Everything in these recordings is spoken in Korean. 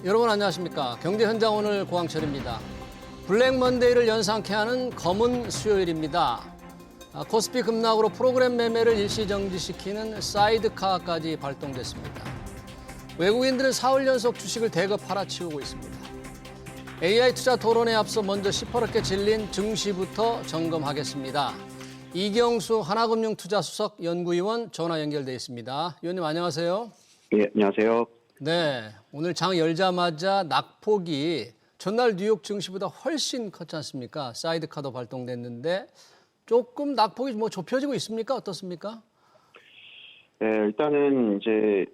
여러분 안녕하십니까. 경제현장 오늘 고항철입니다. 블랙 먼데이를 연상케 하는 검은 수요일입니다. 코스피 급락으로 프로그램 매매를 일시 정지시키는 사이드카까지 발동됐습니다. 외국인들은 사흘 연속 주식을 대거 팔아치우고 있습니다. AI 투자 토론에 앞서 먼저 시퍼렇게 질린 증시부터 점검하겠습니다. 이경수 하나금융투자수석 연구위원 전화 연결돼 있습니다. 위원님 안녕하세요. 예, 안녕하세요. 네, 오늘 장 열자마자 낙폭이 전날 뉴욕 증시보다 훨씬 컸지 않습니까? 사이드카도 발동됐는데 조금 낙폭이 뭐 좁혀지고 있습니까? 어떻습니까? 네, 일단은 이제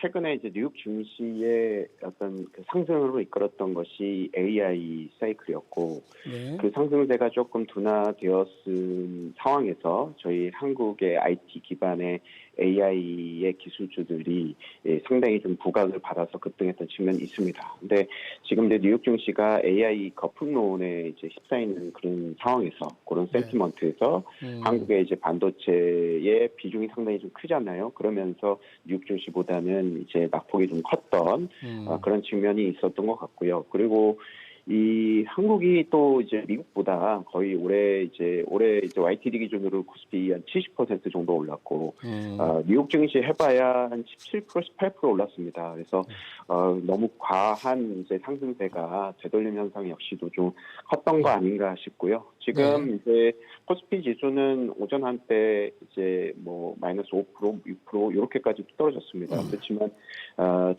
최근에 이제 뉴욕 증시의 어떤 그 상승으로 이끌었던 것이 AI 사이클이었고, 네. 그 상승세가 조금 둔화되었은 상황에서 저희 한국의 IT 기반의 AI의 기술주들이 상당히 좀 부각을 받아서 급등했던 측면이 있습니다. 근데 지금 이제 뉴욕 증시가 AI 거품론에 이제 휩싸이는 그런 상황에서, 그런 센티먼트에서 한국의 이제 반도체의 비중이 상당히 좀 크잖아요. 그러면서 뉴욕 증시보다는 이제 낙폭이 좀 컸던 그런 측면이 있었던 것 같고요. 그리고 이 한국이 또 이제 미국보다 거의 올해 이제 YTD 기준으로 코스피 한 70% 정도 올랐고, 뉴욕 증시 해봐야 한 17%, 18% 올랐습니다. 그래서 너무 과한 이제 상승세가 되돌림 현상 역시도 좀 컸던 거 아닌가 싶고요. 지금 이제 코스피 지수는 오전 한때 이제 뭐 마이너스 5%, 6% 이렇게까지 떨어졌습니다. 그렇지만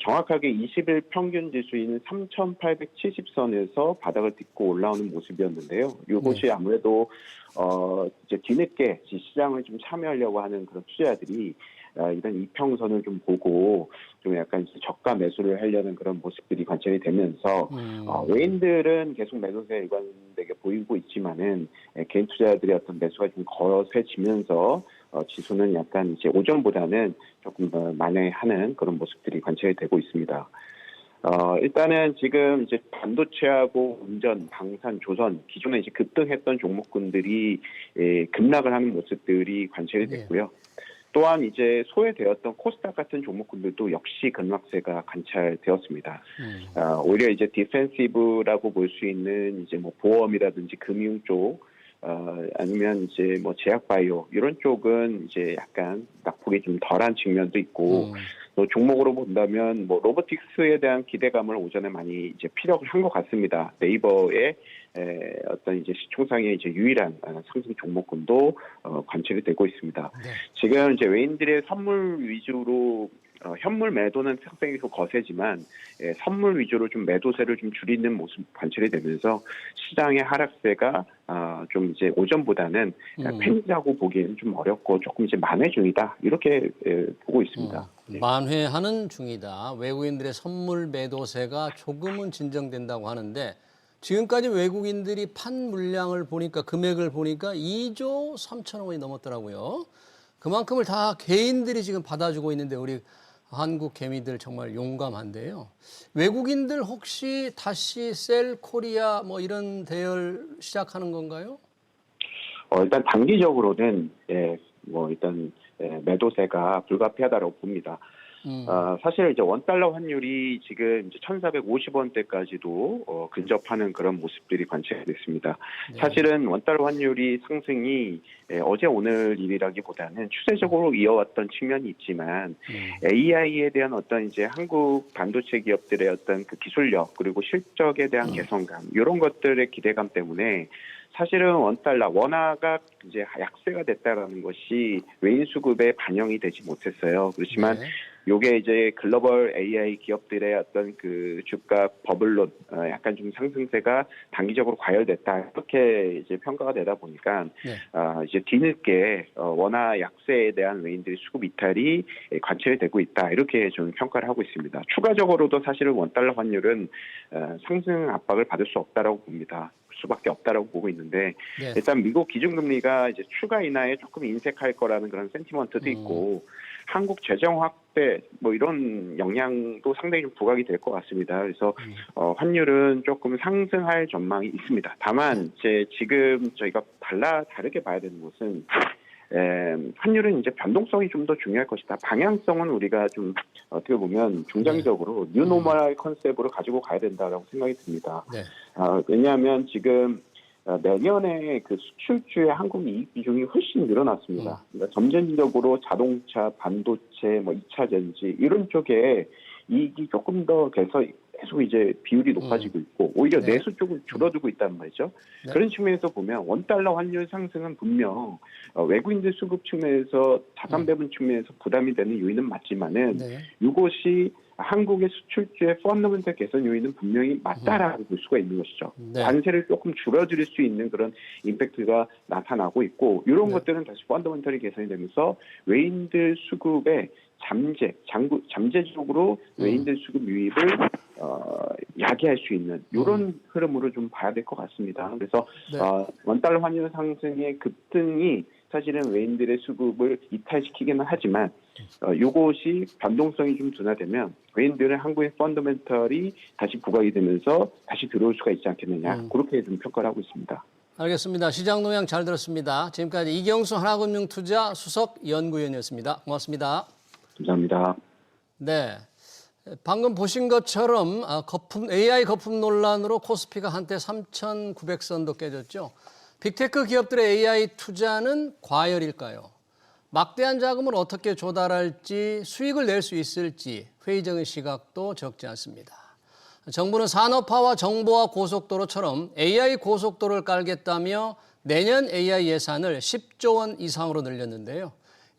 정확하게 20일 평균 지수인 3,870선에서 바닥을 딛고 올라오는 모습이었는데요. 이것이 아무래도 이제 뒤늦게 시장을 좀 참여하려고 하는 그런 투자자들이 이런 이평선을 좀 보고 좀 약간 저가 매수를 하려는 그런 모습들이 관찰이 되면서 외인들은 계속 매도세 일관되게 보이고 있지만은 개인 투자자들의 어떤 매수가 좀 거세지면서 지수는 약간 이제 오전보다는 조금 더 만회하는 그런 모습들이 관찰이 되고 있습니다. 일단은 지금 이제 반도체하고 운전, 방산, 조선 기존에 이제 급등했던 종목군들이 급락을 하는 모습들이 관찰이 됐고요. 또한 이제 소외되었던 코스닥 같은 종목군들도 역시 급락세가 관찰되었습니다. 오히려 이제 디펜시브라고 볼 수 있는 이제 뭐 보험이라든지 금융 쪽, 아니면 이제 뭐 제약바이오 이런 쪽은 이제 약간 낙폭이 좀 덜한 측면도 있고, 또 종목으로 본다면 뭐 로보틱스에 대한 기대감을 오전에 많이 이제 피력을 한 것 같습니다. 네이버의 어떤 이제 시총상의 이제 유일한 상승 종목군도 관찰이 되고 있습니다. 지금 이제 외인들의 선물 위주로 현물 매도는 상당히 거세지만 선물 위주로 좀 매도세를 좀 줄이는 모습 관찰이 되면서 시장의 하락세가 좀 이제 오전보다는 팬이라고 보기에는 좀 어렵고 조금 이제 만회 중이다 이렇게 보고 있습니다. 만회하는 중이다. 외국인들의 선물 매도세가 조금은 진정된다고 하는데 지금까지 외국인들이 판 물량을 보니까 금액을 보니까 2조 3천억 원이 넘었더라고요. 그만큼을 다 개인들이 지금 받아주고 있는데 우리 한국 개미들 정말 용감한데요. 외국인들 혹시 다시 셀 코리아 뭐 이런 대열 시작하는 건가요? 일단 단기적으로는 뭐 일단 매도세가 불가피하다고 봅니다. 사실 이제 원달러 환율이 지금 이제 1,450원대까지도 근접하는 그런 모습들이 관찰됐습니다. 사실은 원달러 환율이 상승이 어제 오늘 일이라기보다는 추세적으로 이어왔던 측면이 있지만 AI에 대한 어떤 이제 한국 반도체 기업들의 어떤 그 기술력 그리고 실적에 대한 개선감 이런 것들의 기대감 때문에 사실은 원달러, 원화가 이제 약세가 됐다라는 것이 외인 수급에 반영이 되지 못했어요. 그렇지만 요게 이제 글로벌 AI 기업들의 어떤 그 주가 버블론, 약간 좀 상승세가 단기적으로 과열됐다. 이렇게 이제 평가가 되다 보니까, 이제 뒤늦게 원화 약세에 대한 외인들의 수급 이탈이 관찰이 되고 있다. 이렇게 좀 평가를 하고 있습니다. 추가적으로도 사실은 원달러 환율은 상승 압박을 받을 수 없다라고 봅니다. 수밖에 없다라고 보고 있는데 일단 미국 기준금리가 이제 추가 인하에 조금 인색할 거라는 그런 센티먼트도 있고 한국 재정 확대 뭐 이런 영향도 상당히 좀 부각이 될 것 같습니다. 그래서 환율은 조금 상승할 전망이 있습니다. 다만 이제 지금 저희가 다르게 봐야 되는 것은 환율은 이제 변동성이 좀 더 중요할 것이다. 방향성은 우리가 좀 어떻게 보면 중장기적으로 뉴노멀 컨셉으로 가지고 가야 된다라고 생각이 듭니다. 네. 왜냐하면 지금 내년에 그 수출주의 한국 이익 비중이 훨씬 늘어났습니다. 그러니까 점진적으로 자동차, 반도체, 뭐 2차 전지 이런 쪽에 이익이 조금 더 계속 이제 비율이 높아지고 있고 오히려 네. 내수 쪽은 줄어들고 있다는 말이죠. 네. 그런 측면에서 보면 원달러 환율 상승은 분명 외국인들 수급 측면에서 자산 배분 측면에서 부담이 되는 요인은 맞지만은 네. 이것이 한국의 수출주의 펀더멘털 개선 요인은 분명히 맞다라고 볼 수가 있는 것이죠. 네. 관세를 조금 줄여드릴 수 있는 그런 임팩트가 나타나고 있고 이런 네. 것들은 다시 펀더멘털이 개선이 되면서 외인들 수급의 잠재적으로 외인들 수급 유입을 야기할 수 있는 이런 흐름으로 좀 봐야 될 것 같습니다. 그래서 네. 원달러 환율 상승의 급등이 사실은 외인들의 수급을 이탈시키기는 하지만 이것이 변동성이 좀 둔화되면 외인들은 한국의 펀더멘털이 다시 부각이 되면서 다시 들어올 수가 있지 않겠느냐 그렇게 좀 평가를 하고 있습니다. 알겠습니다. 시장 동향 잘 들었습니다. 지금까지 이경수 하나금융투자 수석 연구위원이었습니다. 고맙습니다. 감사합니다. 네. 방금 보신 것처럼 AI 거품 논란으로 코스피가 한때 3,900선도 깨졌죠. 빅테크 기업들의 AI 투자는 과열일까요? 막대한 자금을 어떻게 조달할지 수익을 낼 수 있을지 회의적인 시각도 적지 않습니다. 정부는 산업화와 정보화 고속도로처럼 AI 고속도로를 깔겠다며 내년 AI 예산을 10조 원 이상으로 늘렸는데요.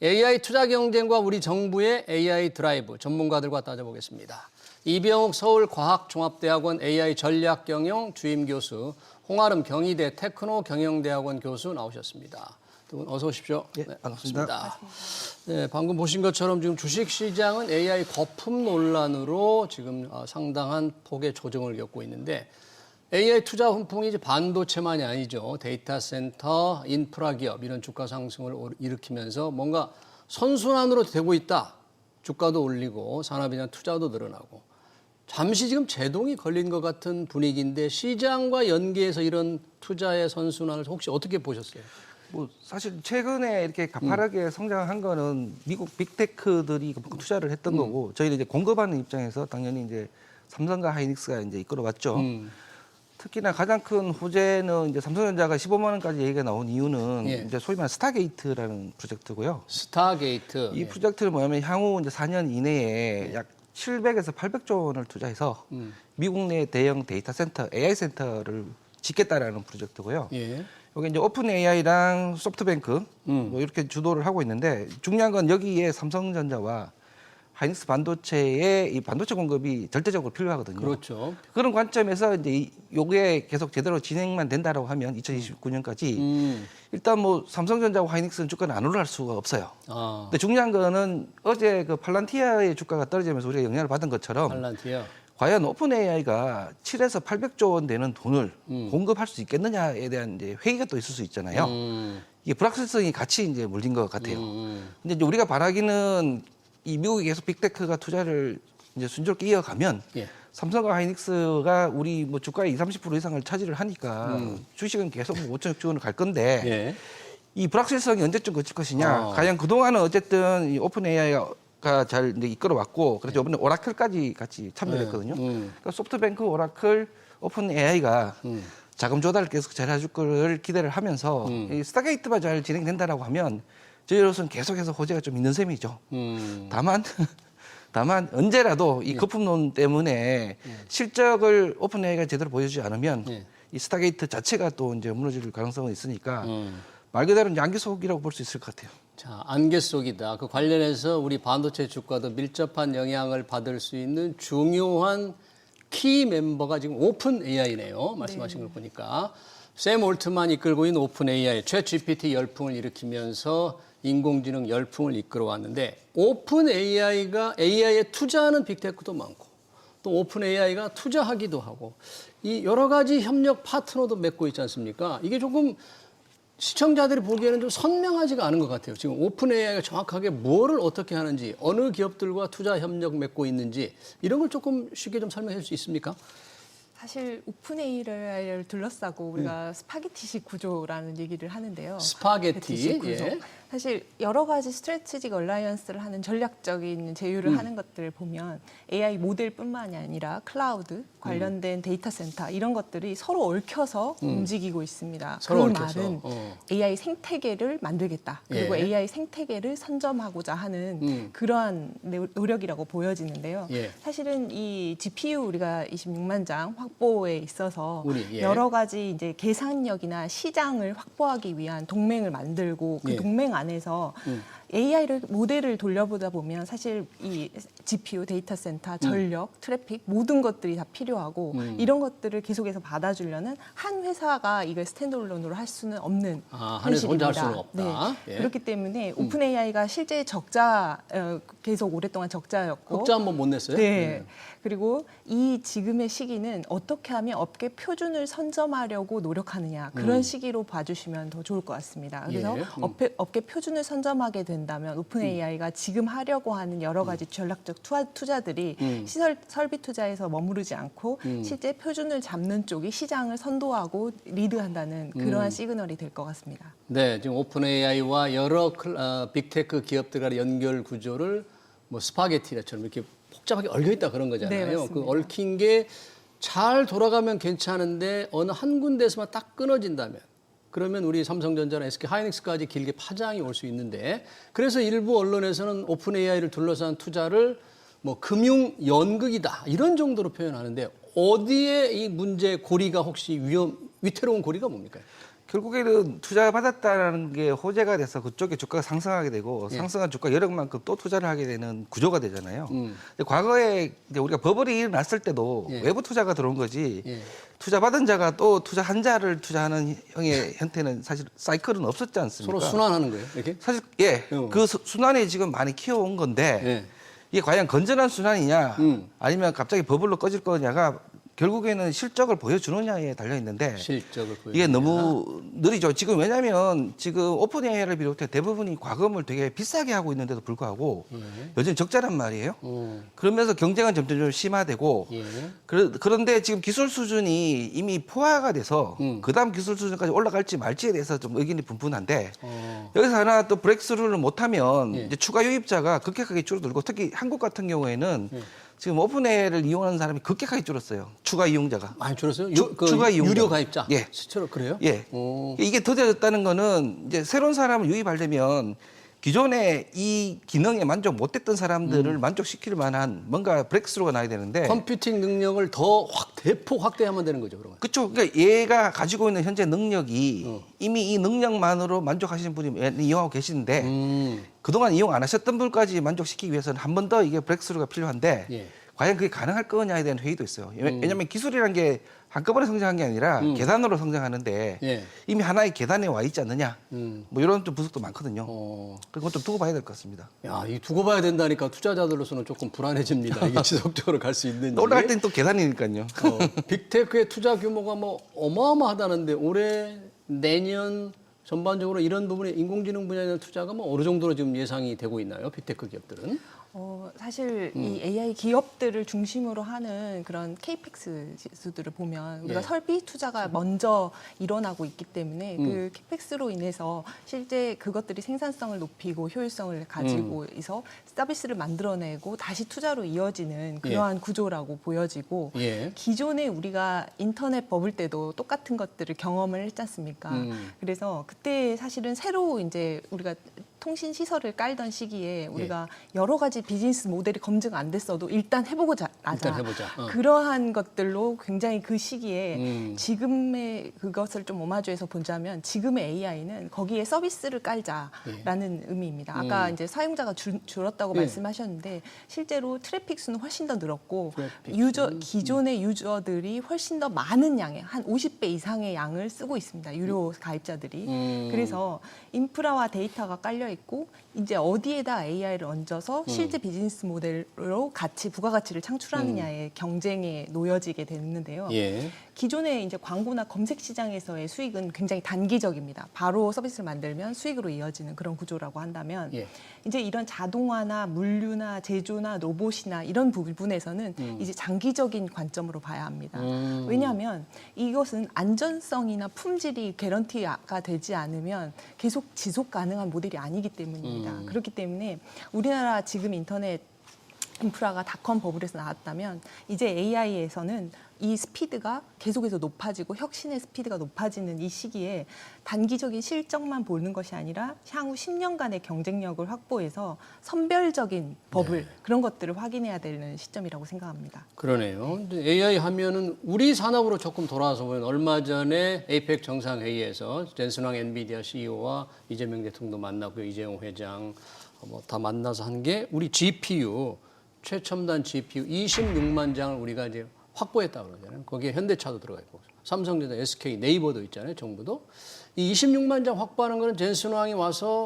AI 투자 경쟁과 우리 정부의 AI 드라이브 전문가들과 따져보겠습니다. 이병욱 서울과학종합대학원 AI 전략경영 주임 교수, 홍아름 경희대 테크노 경영대학원 교수 나오셨습니다. 두 분 어서 오십시오. 네, 반갑습니다. 네, 방금 보신 것처럼 지금 주식시장은 AI 거품 논란으로 지금 상당한 폭의 조정을 겪고 있는데 AI 투자 훈풍이 이제 반도체만이 아니죠. 데이터 센터, 인프라 기업 이런 주가 상승을 일으키면서 뭔가 선순환으로 되고 있다. 주가도 올리고 산업에 대한 투자도 늘어나고 잠시 지금 제동이 걸린 것 같은 분위기인데 시장과 연계해서 이런 투자의 선순환을 혹시 어떻게 보셨어요? 뭐 사실 최근에 이렇게 가파르게 성장한 거는 미국 빅테크들이 그만큼 투자를 했던 거고 저희는 이제 공급하는 입장에서 당연히 이제 삼성과 하이닉스가 이제 이끌어왔죠. 특히나 가장 큰 호재는 이제 삼성전자가 15만 원까지 얘기가 나온 이유는 예. 이제 소위 말하는 스타게이트라는 프로젝트고요. 스타게이트. 이 프로젝트는 뭐냐면 향후 이제 4년 이내에 약 700에서 800조 원을 투자해서 미국 내 대형 데이터 센터, AI 센터를 짓겠다라는 프로젝트고요. 예. 여기 이제 오픈 AI랑 소프트뱅크 뭐 이렇게 주도를 하고 있는데 중요한 건 여기에 삼성전자와 하이닉스 반도체의 이 반도체 공급이 절대적으로 필요하거든요. 그렇죠. 그런 관점에서 이제 요게 계속 제대로 진행만 된다라고 하면 2029년까지 일단 뭐 삼성전자와 하이닉스는 주가는 안 올라갈 수가 없어요. 근데 중요한 거는 어제 그 팔란티아의 주가가 떨어지면서 우리가 영향을 받은 것처럼 팔란티어. 과연 오픈 AI가 7에서 800조 원 되는 돈을 공급할 수 있겠느냐에 대한 이제 회의가 또 있을 수 있잖아요. 이게 불확실성이 같이 이제 물린 것 같아요. 근데 이제 우리가 바라기는 이 미국이 계속 빅테크가 투자를 이제 순조롭게 이어가면 예. 삼성과 하이닉스가 우리 뭐 주가의 20, 30% 이상을 차지를 하니까 주식은 계속 뭐 5천억 원을 갈 건데 예. 이 불확실성이 언제쯤 그칠 것이냐. 과연 그동안은 어쨌든 이 오픈 AI가 잘 이제 이끌어왔고 그래서 이번에 오라클까지 같이 참여했거든요. 그러니까 소프트뱅크, 오라클, 오픈 AI가 자금 조달을 계속 잘 해줄 거를 기대를 하면서 이 스타게이트만 잘 진행된다라고 하면 저희로서는 계속해서 호재가 좀 있는 셈이죠. 다만 언제라도 이 거품론 때문에 실적을 오픈 AI가 제대로 보여주지 않으면 이 스타게이트 자체가 또 이제 무너질 가능성은 있으니까 말 그대로 양기 속이라고 볼 수 있을 것 같아요. 자, 안개 속이다. 그 관련해서 우리 반도체 주가도 밀접한 영향을 받을 수 있는 중요한 키 멤버가 지금 오픈 AI네요. 말씀하신 걸 보니까. 샘 올트만 이끌고 있는 오픈 AI, 챗 GPT 열풍을 일으키면서 인공지능 열풍을 이끌어왔는데 오픈 AI가 AI에 투자하는 빅테크도 많고 또 오픈 AI가 투자하기도 하고 이 여러 가지 협력 파트너도 맺고 있지 않습니까? 이게 조금 시청자들이 보기에는 좀 선명하지가 않은 것 같아요. 지금 오픈 AI가 정확하게 뭐를 어떻게 하는지, 어느 기업들과 투자 협력 맺고 있는지 이런 걸 조금 쉽게 좀 설명해 줄 수 있습니까? 사실 오픈 AI를 둘러싸고 우리가 스파게티식 구조라는 얘기를 하는데요. 스파게티. 구조. 예. 사실 여러 가지 스트래티직 얼라이언스를 하는 전략적인 제휴를 하는 것들을 보면 AI 모델뿐만이 아니라 클라우드 관련된 데이터 센터 이런 것들이 서로 얽혀서 움직이고 있습니다. 서로 그 얽혀서. 말은 AI 생태계를 만들겠다. 그리고 예. AI 생태계를 선점하고자 하는 그러한 노력이라고 보여지는데요. 예. 사실은 이 GPU 우리가 26만 장 확보에 있어서 예. 여러 가지 이제 계산력이나 시장을 확보하기 위한 동맹을 만들고 그 예. 동맹 안에서 AI를 모델을 돌려보다 보면 사실 이 GPU, 데이터 센터, 전력, 트래픽 모든 것들이 다 필요하고 이런 것들을 계속해서 받아주려는 한 회사가 이걸 스탠드얼론으로 할 수는 없는 한에서 혼자 할 수는 없다. 네. 예. 그렇기 때문에 오픈 AI가 실제 적자 계속 오랫동안 적자였고 흑자 한번 못 냈어요? 네. 그리고 이 지금의 시기는 어떻게 하면 업계 표준을 선점하려고 노력하느냐 그런 시기로 봐주시면 더 좋을 것 같습니다. 그래서 예. 업계 표준을 선점하게 된다면 오픈 AI가 지금 하려고 하는 여러 가지 전략적 투자들이 시설 설비 투자에서 머무르지 않고 실제 표준을 잡는 쪽이 시장을 선도하고 리드한다는 그러한 시그널이 될 것 같습니다. 네, 지금 오픈 AI와 여러 빅테크 기업들 간의 연결 구조를 뭐 스파게티처럼 이렇게 복잡하게 얽혀 있다 그런 거잖아요. 네, 맞습니다. 그 얽힌 게 잘 돌아가면 괜찮은데 어느 한 군데에서만 딱 끊어진다면 그러면 우리 삼성전자나 SK 하이닉스까지 길게 파장이 올 수 있는데 그래서 일부 언론에서는 오픈 AI를 둘러싼 투자를 뭐 금융 연극이다 이런 정도로 표현하는데 어디에 이 문제 고리가 혹시 위태로운 고리가 뭡니까? 결국에는 투자받았다는 게 호재가 돼서 그쪽에 주가가 상승하게 되고 예. 상승한 주가 여력만큼 또 투자를 하게 되는 구조가 되잖아요. 근데 과거에 이제 우리가 버블이 일어났을 때도 예. 외부 투자가 들어온 거지 예. 투자받은 자가 또 투자 한 자를 투자하는 형의 형태는 사실 사이클은 없었지 않습니까? 서로 순환하는 거예요, 이렇게? 사실 그 순환이 지금 많이 키워온 건데 예. 이게 과연 건전한 순환이냐 아니면 갑자기 버블로 꺼질 거냐가 결국에는 실적을 보여주느냐에 달려 있는데 실적을 보여. 이게 너무 느리죠. 지금 왜냐하면 지금 오픈 AI를 비롯해 대부분이 과금을 되게 비싸게 하고 있는데도 불구하고 여전히 적자란 말이에요. 그러면서 경쟁은 점점 좀 심화되고 예. 그런데 지금 기술 수준이 이미 포화가 돼서 그다음 기술 수준까지 올라갈지 말지에 대해서 좀 의견이 분분한데 여기서 하나 또 브레이크스루를 못하면 예. 이제 추가 유입자가 급격하게 줄어들고 특히 한국 같은 경우에는 지금 오픈 AI를 이용하는 사람이 급격하게 줄었어요. 추가 이용자가. 많이 줄었어요? 추가 이용자. 유료 가입자? 예. 실제로 그래요? 예. 오. 이게 더뎌졌다는 거는 이제 새로운 사람을 유입하려면 기존에 이 기능에 만족 못했던 사람들을 만족시킬 만한 뭔가 브레이크스루가 나야 되는데 컴퓨팅 능력을 더 대폭 확대하면 되는 거죠, 그러면. 그렇죠. 그러니까 얘가 가지고 있는 현재 능력이 이미 이 능력만으로 만족하시는 분이 이용하고 계시는데 그동안 이용 안 하셨던 분까지 만족시키기 위해서는 한 번 더 이게 브레이크스루가 필요한데 예. 과연 그게 가능할 거냐에 대한 회의도 있어요. 왜냐하면 기술이라는 게 한꺼번에 성장한 게 아니라 계단으로 성장하는데 예. 이미 하나의 계단에 와 있지 않느냐. 뭐 이런 좀 분석도 많거든요. 그건 좀 두고 봐야 될 것 같습니다. 야, 이 두고 봐야 된다니까 투자자들로서는 조금 불안해집니다. 이게 지속적으로 갈 수 있는지. 올라갈 땐 또 계단이니까요. 빅테크의 투자 규모가 뭐 어마어마하다는데 올해 내년 전반적으로 이런 부분에 인공지능 분야에 대한 투자가 뭐 어느 정도로 지금 예상이 되고 있나요? 빅테크 기업들은? 사실 이 AI 기업들을 중심으로 하는 그런 케이펙스 지수들을 보면 우리가 예. 설비 투자가 먼저 일어나고 있기 때문에 그 케이펙스로 인해서 실제 그것들이 생산성을 높이고 효율성을 가지고 있어 서비스를 만들어내고 다시 투자로 이어지는 그러한 구조라고 보여지고 예. 기존에 우리가 인터넷 버블 때도 똑같은 것들을 경험을 했지 않습니까? 그래서 그때 사실은 새로 이제 우리가 통신 시설을 깔던 시기에 우리가 여러 가지 비즈니스 모델이 검증 안 됐어도 일단 해보자. 일단 해보자. 그러한 것들로 굉장히 그 시기에 지금의 그것을 좀 오마주해서 보자면 지금의 AI는 거기에 서비스를 깔자라는 의미입니다. 아까 이제 사용자가 줄었다고 말씀하셨는데 실제로 트래픽 수는 훨씬 더 늘었고 기존의 유저들이 훨씬 더 많은 양의 한 50배 이상의 양을 쓰고 있습니다. 유료 가입자들이. 그래서 인프라와 데이터가 깔려 있고 이제 어디에다 AI를 얹어서 실제 비즈니스 모델로 부가가치를 창출하는 수출하느냐의 경쟁에 놓여지게 됐는데요. 예. 기존의 이제 광고나 검색 시장에서의 수익은 굉장히 단기적입니다. 바로 서비스를 만들면 수익으로 이어지는 그런 구조라고 한다면 예. 이제 이런 자동화나 물류나 제조나 로봇이나 이런 부분에서는 이제 장기적인 관점으로 봐야 합니다. 왜냐하면 이것은 안전성이나 품질이 개런티가 되지 않으면 계속 지속 가능한 모델이 아니기 때문입니다. 그렇기 때문에 우리나라 지금 인터넷 인프라가 닷컴 버블에서 나왔다면 이제 AI에서는 이 스피드가 계속해서 높아지고 혁신의 스피드가 높아지는 이 시기에 단기적인 실적만 보는 것이 아니라 향후 10년간의 경쟁력을 확보해서 선별적인 버블 그런 것들을 확인해야 되는 시점이라고 생각합니다. 그러네요. AI 하면은 우리 산업으로 조금 돌아와서 보면 얼마 전에 에이펙 정상회의에서 젠슨왕 엔비디아 CEO와 이재명 대통령도 만나고 이재용 회장 뭐 다 만나서 한 게 우리 GPU 최첨단 GPU 26만 장을 우리가 이제 확보했다 그러잖아요. 거기에 현대차도 들어가 있고 삼성전자, SK, 네이버도 있잖아요. 정부도 이 26만 장 확보하는 거는 젠슨왕이 와서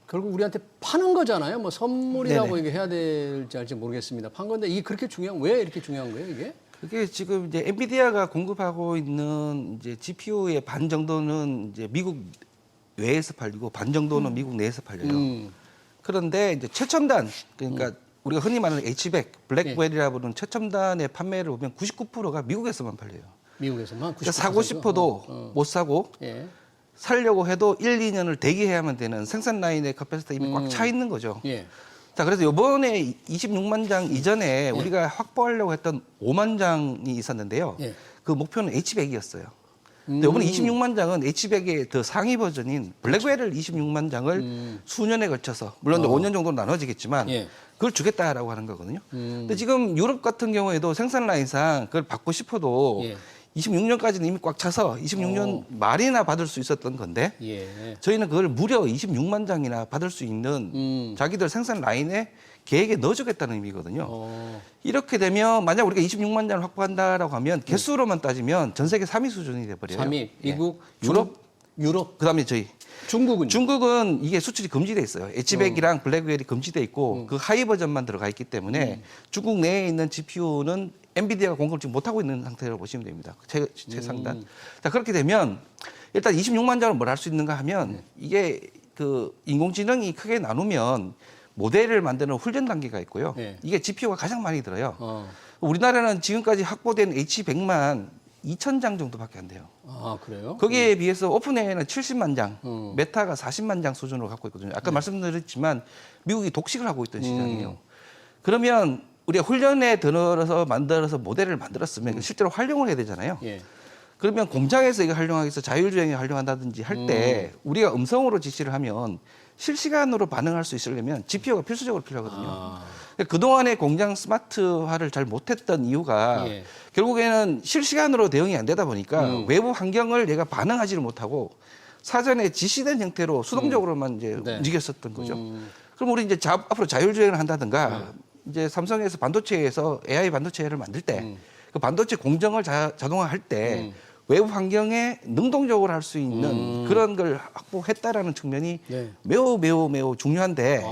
결국 우리한테 파는 거잖아요. 뭐 선물이라고 이게 해야 될지 알지 모르겠습니다. 판 건데 이게 그렇게 왜 이렇게 중요한 거예요, 이게? 그게 지금 이제 엔비디아가 공급하고 있는 이제 GPU의 반 정도는 이제 미국 외에서 팔리고 반 정도는 미국 내에서 팔려요. 그런데 이제 최첨단 그러니까 우리가 흔히 말하는 H100, 블랙벨이라 부르는 최첨단의 판매를 보면 99%가 미국에서만 팔려요. 미국에서만 90%. 그러니까 사고 싶어도 못 사고 예. 살려고 해도 1, 2년을 대기해야만 되는 생산 라인의 카패시티가 이미 꽉 차 있는 거죠. 예. 자, 그래서 이번에 26만 장 이전에 우리가 확보하려고 했던 5만 장이 있었는데요. 예. 그 목표는 H100이었어요. 근데 이번에 26만 장은 H100의 더 상위 버전인 블랙웰을 26만 장을 수년에 걸쳐서 물론 5년 정도 나눠지겠지만 예. 그걸 주겠다라고 하는 거거든요. 근데 지금 유럽 같은 경우에도 생산 라인상 그걸 받고 싶어도 예. 26년까지는 이미 꽉 차서 26년 말이나 받을 수 있었던 건데 예. 저희는 그걸 무려 26만 장이나 받을 수 있는 자기들 생산 라인에 계획에 넣어주겠다는 의미거든요. 이렇게 되면 만약 우리가 26만 장을 확보한다라고 하면 개수로만 따지면 전 세계 3위 수준이 돼버려요. 3위 미국, 유럽, 그다음에 저희 중국은 중국은 이게 수출이 금지돼 있어요. H100이랑 블랙웰이 금지돼 있고 그 하이 버전만 들어가 있기 때문에 중국 내에 있는 GPU는 엔비디아가 공급을 지금 못하고 있는 상태라고 보시면 됩니다. 최상단. 자, 그렇게 되면 일단 26만 장을 뭘 할 수 있는가 하면 이게 그 인공지능이 크게 나누면 모델을 만드는 훈련 단계가 있고요. 네. 이게 GPU가 가장 많이 들어요. 우리나라는 지금까지 확보된 H100만 2,000장 정도밖에 안 돼요. 아, 그래요? 거기에 비해서 오픈AI는 70만 장, 메타가 40만 장 수준으로 갖고 있거든요. 아까 말씀드렸지만 미국이 독식을 하고 있던 시장이에요. 그러면 우리가 훈련에 들어서 만들어서 모델을 만들었으면 실제로 활용을 해야 되잖아요. 예. 그러면 공장에서 이거 활용하기 위해서 자율주행에 활용한다든지 할 때 우리가 음성으로 지시를 하면 실시간으로 반응할 수 있으려면 GPU가 필수적으로 필요하거든요. 그동안에 공장 스마트화를 잘 못했던 이유가 예. 결국에는 실시간으로 대응이 안 되다 보니까 외부 환경을 얘가 반응하지를 못하고 사전에 지시된 형태로 수동적으로만 이제 네. 움직였었던 거죠. 그럼 우리 이제 앞으로 자율주행을 한다든가 이제 삼성에서 반도체에서 AI 반도체를 만들 때 그 반도체 공정을 자동화할 때 외부 환경에 능동적으로 할 수 있는 그런 걸 확보했다라는 측면이 네. 매우 중요한데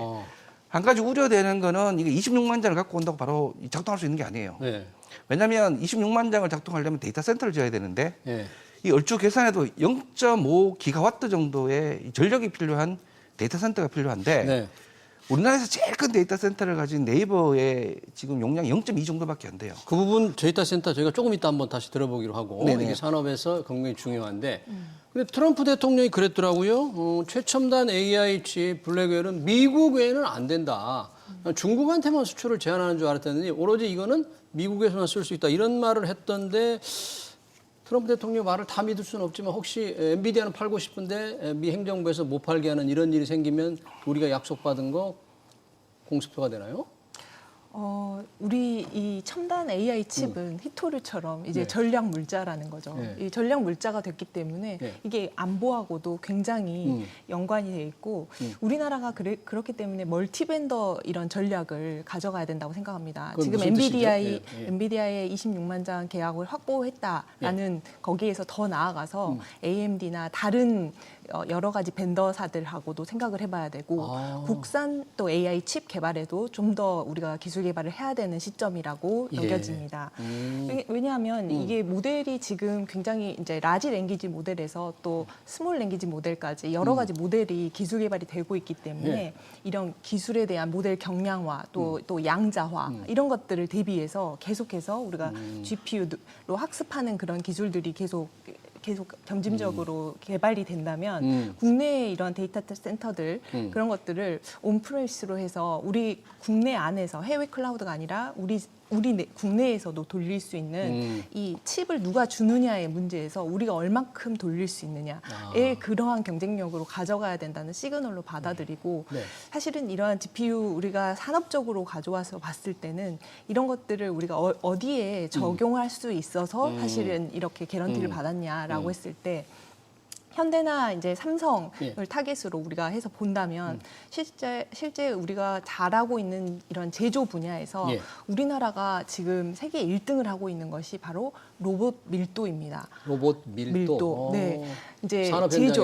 한 가지 우려되는 거는 이게 26만 장을 갖고 온다고 바로 작동할 수 있는 게 아니에요. 네. 왜냐하면 26만 장을 작동하려면 데이터 센터를 지어야 되는데 예. 이 얼추 계산해도 0.5 기가와트 정도의 전력이 필요한 데이터 센터가 필요한데 네. 우리나라에서 제일 큰 데이터 센터를 가진 네이버의 지금 용량이 0.2 정도밖에 안 돼요. 그 부분 데이터 센터 저희가 조금 이따 한번 다시 들어보기로 하고 네네. 이게 산업에서 굉장히 중요한데 근데 트럼프 대통령이 그랬더라고요. 최첨단 AI 칩 블랙웰은 미국 외에는 안 된다. 중국한테만 수출을 제한하는 줄 알았더니 오로지 이거는 미국에서만 쓸 수 있다. 이런 말을 했던데 트럼프 대통령 말을 다 믿을 수는 없지만 혹시 엔비디아는 팔고 싶은데 미 행정부에서 못 팔게 하는 이런 일이 생기면 우리가 약속받은 거 공수표가 되나요? 우리 이 첨단 AI 칩은 히토류처럼 이제 네. 전략 물자라는 거죠. 네. 이 전략 물자가 됐기 때문에 네. 이게 안보하고도 굉장히 연관이 돼 있고 우리나라가 그렇기 때문에 멀티벤더 이런 전략을 가져가야 된다고 생각합니다. 그건 지금 무슨 뜻이죠? 예. 엔비디아의 26만 장 계약을 확보했다라는 거기에서 더 나아가서 AMD나 다른 여러 가지 벤더사들하고도 생각을 해봐야 되고 국산 또 AI 칩 개발에도 좀 더 우리가 기술 개발을 해야 되는 시점이라고 여겨집니다. 왜냐하면 이게 모델이 지금 굉장히 이제 라지 랭귀지 모델에서 또 스몰 랭귀지 모델까지 여러 가지 모델이 기술 개발이 되고 있기 때문에 이런 기술에 대한 모델 경량화 또 양자화 이런 것들을 대비해서 계속해서 우리가 GPU로 학습하는 그런 기술들이 계속 점진적으로 개발이 된다면 국내의 이런 데이터 센터들 그런 것들을 온프레미스로 해서 우리 국내 안에서 해외 클라우드가 아니라 우리 국내에서도 돌릴 수 있는 이 칩을 누가 주느냐의 문제에서 우리가 얼만큼 돌릴 수 있느냐의 그러한 경쟁력으로 가져가야 된다는 시그널로 받아들이고 사실은 이러한 GPU 우리가 산업적으로 가져와서 봤을 때는 이런 것들을 우리가 어디에 적용할 수 있어서 사실은 이렇게 개런티를 받았냐라고 했을 때 현대나 이제 삼성을 타겟으로 우리가 해서 본다면 실제 우리가 잘하고 있는 이런 제조 분야에서 우리나라가 지금 세계 1등을 하고 있는 것이 바로 로봇 밀도입니다. 로봇 밀도. 네. 이제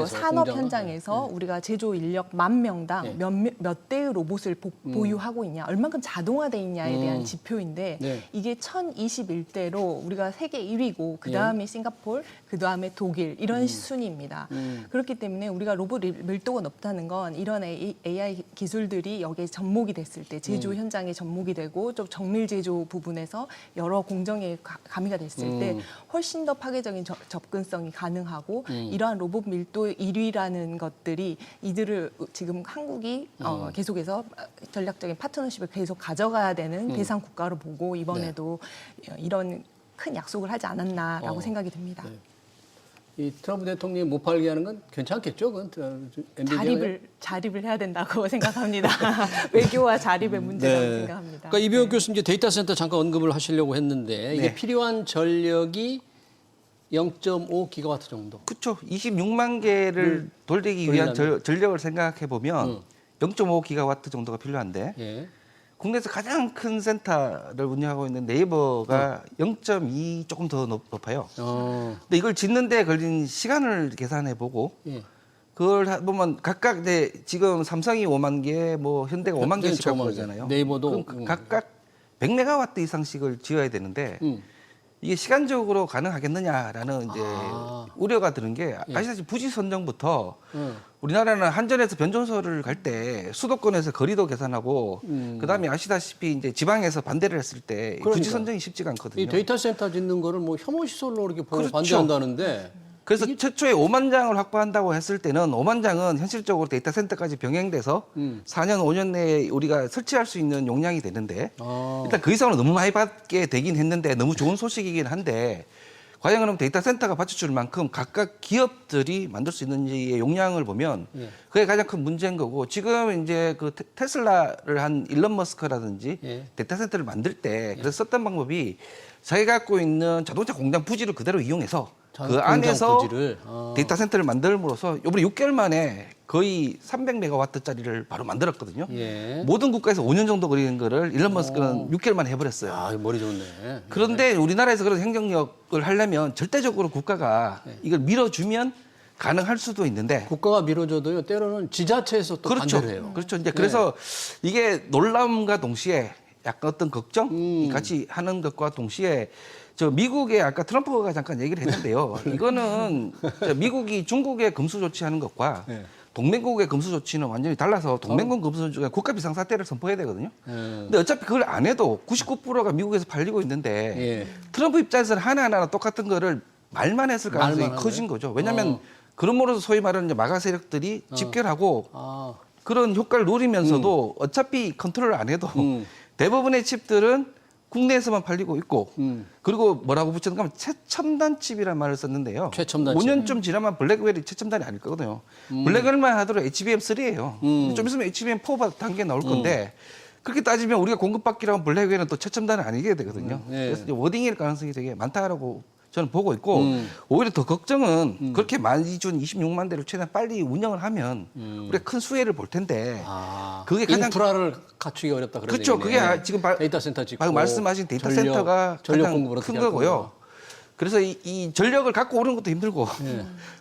산업 현장에서 우리가 제조 인력 10,000명당 몇 대의 로봇을 보유하고 있냐, 얼만큼 자동화돼 있냐에 대한 지표인데 이게 1,021대로 우리가 세계 1위고 그 다음에 싱가포르, 그 다음에 독일 이런 순위입니다. 그렇기 때문에 우리가 로봇 밀도가 높다는 건 이런 AI 기술들이 여기에 접목이 됐을 때 제조 현장에 접목이 되고 좀 정밀 제조 부분에서 여러 공정에 가미가 됐을 때 훨씬 더 파괴적인 접근성이 가능하고 이러한 로봇 밀도 1위라는 것들이 이들을 지금 한국이 계속해서 전략적인 파트너십을 계속 가져가야 되는 대상 국가로 보고 이번에도 이런 큰 약속을 하지 않았나라고 생각이 듭니다. 이 트럼프 대통령이 못 팔게 하는 건 괜찮겠죠? 그건 자립을 해야 된다고 생각합니다. 외교와 자립의 문제라고 생각합니다. 그러니까 이병욱 교수님 이제 데이터 센터 잠깐 언급을 하시려고 했는데 이게 필요한 전력이 0.5 기가와트 정도. 그렇죠. 26만 개를 돌리기 위한 전력을 생각해 보면 0.5 기가와트 정도가 필요한데 국내에서 가장 큰 센터를 운영하고 있는 네이버가 0.2 조금 더 높아요. 근데 이걸 짓는 데 걸린 시간을 계산해 보고 그걸 보면 각각 지금 삼성이 5만 개, 뭐 현대가 5만 개씩 갖고 그러잖아요. 네이버도 그럼 각각 100메가와트 이상씩을 지어야 되는데 이게 시간적으로 가능하겠느냐라는 이제 우려가 드는 게 아시다시피 부지 선정부터 우리나라는 한전에서 변전소를 갈 때 수도권에서 거리도 계산하고 그다음에 아시다시피 이제 지방에서 반대를 했을 때 부지 선정이 쉽지가 않거든요. 이 데이터 센터 짓는 거를 뭐 혐오 시설로 이렇게 반대한다는데 그래서 최초에 5만 장을 확보한다고 했을 때는 5만 장은 현실적으로 데이터 센터까지 병행돼서 4년, 5년 내에 우리가 설치할 수 있는 용량이 되는데 일단 그 이상으로 너무 많이 받게 되긴 했는데 너무 좋은 소식이긴 한데 과연 그럼 데이터 센터가 받쳐줄 만큼 각각 기업들이 만들 수 있는지의 용량을 보면 그게 가장 큰 문제인 거고 지금 이제 그 테슬라를 한 일론 머스크라든지 데이터 센터를 만들 때 그래서 썼던 방법이 자기가 갖고 있는 자동차 공장 부지를 그대로 이용해서 그 안에서 데이터 센터를 만들므로써 이번에 6개월 만에 거의 300메가와트짜리를 바로 만들었거든요. 모든 국가에서 5년 정도 걸리는 거를 일론 머스크는 6개월 만에 해버렸어요. 아, 머리 좋네. 그런데 우리나라에서 그런 행정력을 하려면 절대적으로 국가가 이걸 밀어주면 가능할 수도 있는데 국가가 밀어줘도요 때로는 지자체에서 또 반대를 해요. 그렇죠. 이제 그래서 이게 놀라움과 동시에 약간 어떤 걱정이 같이 하는 것과 동시에 저 미국의 아까 트럼프가 잠깐 얘기를 했는데요. 이거는 미국이 중국에 금수 조치하는 것과 동맹국의 금수 조치는 완전히 달라서 동맹국 금수 조치가 국가 비상사태를 선포해야 되거든요. 근데 어차피 그걸 안 해도 99%가 미국에서 팔리고 있는데 트럼프 입장에서는 하나하나 똑같은 거를 말만 했을 가능성이 커진 거죠. 왜냐하면 그럼으로써 소위 말하는 이제 마가 세력들이 집결하고 그런 효과를 노리면서도 어차피 컨트롤을 안 해도 대부분의 칩들은 국내에서만 팔리고 있고 그리고 뭐라고 붙였는가 하면 최첨단 칩이라는 말을 썼는데요. 최첨단 칩. 5년쯤 지나면 블랙웰이 최첨단이 아닐 거거든요. 블랙웰만 하더라도 HBM3예요. 좀 있으면 HBM4 단계 나올 건데 그렇게 따지면 우리가 공급받기로 한 블랙웰은 또 최첨단은 아니게 되거든요. 그래서 이제 워딩일 가능성이 되게 많다라고 저는 보고 있고 오히려 더 걱정은 그렇게 많이 준 26만 대를 최대한 빨리 운영을 하면 우리가 큰 수혜를 볼 텐데 그게 가장 인프라를 갖추기 어렵다 그런 그렇죠. 얘기네. 그게 지금 데이터 센터 짓고 말씀하신 데이터 센터가 전력 가장 공급을 큰 거고요. 그래서 이 전력을 갖고 오는 것도 힘들고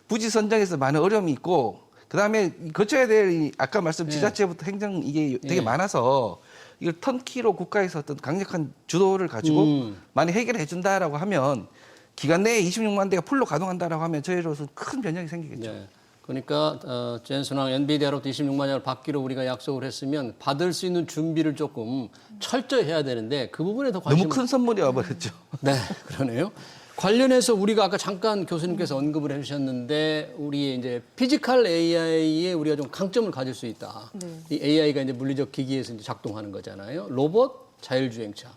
부지 선정에서 많은 어려움이 있고 그다음에 거쳐야 될 아까 말씀 지자체부터 행정 이게 되게 많아서 이걸 턴키로 국가에서 어떤 강력한 주도를 가지고 많이 해결해 준다라고 하면 기간 내에 26만 대가 풀로 가동한다라고 하면 저희로서는 큰 변형이 생기겠죠. 네. 그러니까 젠슨왕 엔비디아로부터 26만 원을 받기로 우리가 약속을 했으면 받을 수 있는 준비를 조금 철저히 해야 되는데 그 부분에 더 관심 너무 큰 선물이 와버렸죠. 네, 그러네요. 관련해서 우리가 아까 잠깐 교수님께서 언급을 해주셨는데 우리 이제 피지컬 AI에 우리가 좀 강점을 가질 수 있다. 네. 이 AI가 이제 물리적 기기에서 이제 작동하는 거잖아요. 로봇, 자율주행차.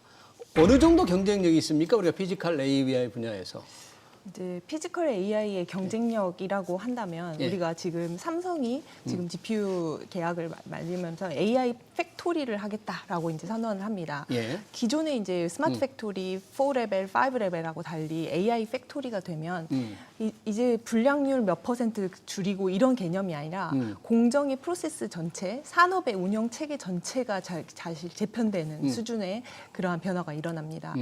어느 정도 경쟁력이 있습니까? 우리가 피지컬 AI 분야에서. 이제 피지컬 AI의 경쟁력이라고 한다면 예. 우리가 지금 삼성이 지금 GPU 계약을 맺으면서 AI 팩토리를 하겠다라고 이제 선언을 합니다. 예. 기존에 이제 스마트 팩토리 4레벨, 5레벨하고 달리 AI 팩토리가 되면 이제 불량률 몇 퍼센트 줄이고 이런 개념이 아니라 공정의 프로세스 전체, 산업의 운영 체계 전체가 사실 재편되는 수준의 그러한 변화가 일어납니다.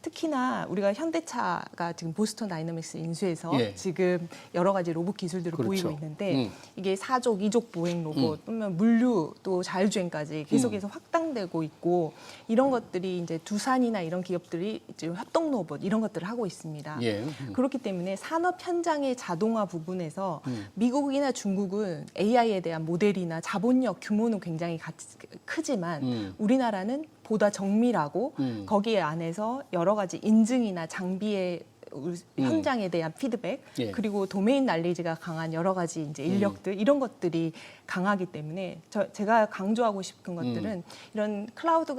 특히나 우리가 현대차가 지금 보스턴 다이너믹스 인수해서 예. 지금 여러 가지 로봇 기술들을 그렇죠. 보이고 있는데 이게 4족, 2족 보행 로봇 또는 물류 또 자율주행까지 계속해서 확장되고 있고 이런 것들이 이제 두산이나 이런 기업들이 지금 협동 로봇 이런 것들을 하고 있습니다. 예. 그렇기 때문에 산업 현장의 자동화 부분에서 미국이나 중국은 AI에 대한 모델이나 자본력 규모는 굉장히 크지만 우리나라는 보다 정밀하고 거기에 안에서 여러 가지 인증이나 장비의 현장에 대한 피드백 예. 그리고 도메인 날리지가 강한 여러 가지 이제 인력들 이런 것들이 강하기 때문에 제가 강조하고 싶은 것들은 이런 클라우드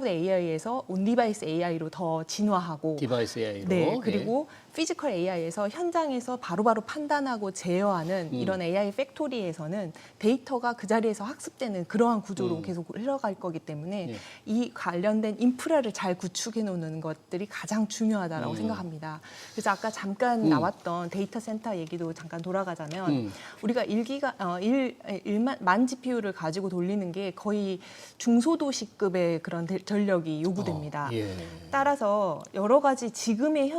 AI에서 온 디바이스 AI로 더 진화하고 디바이스 AI로. 네, 그리고 피지컬 AI에서 현장에서 바로바로 판단하고 제어하는 이런 AI 팩토리에서는 데이터가 그 자리에서 학습되는 그러한 구조로 계속 흘러갈 거기 때문에 예. 이 관련된 인프라를 잘 구축해 놓는 것들이 가장 중요하다고 생각합니다. 그래서 아까 잠깐 나왔던 데이터 센터 얘기도 잠깐 돌아가자면 우리가 1만 GPU를 가지고 돌리는 게 거의 중소도시급의 그런 전력이 요구됩니다. 예. 따라서 여러 가지 지금의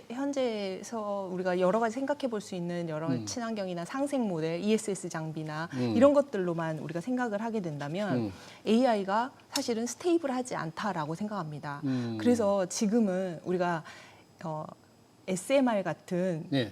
현재에서 우리가 여러 가지 생각해 볼 수 있는 여러 친환경이나 상생 모델, ESS 장비나 이런 것들로만 우리가 생각을 하게 된다면 AI가 사실은 스테이블하지 않다라고 생각합니다. 그래서 지금은 우리가 SMR 같은 예.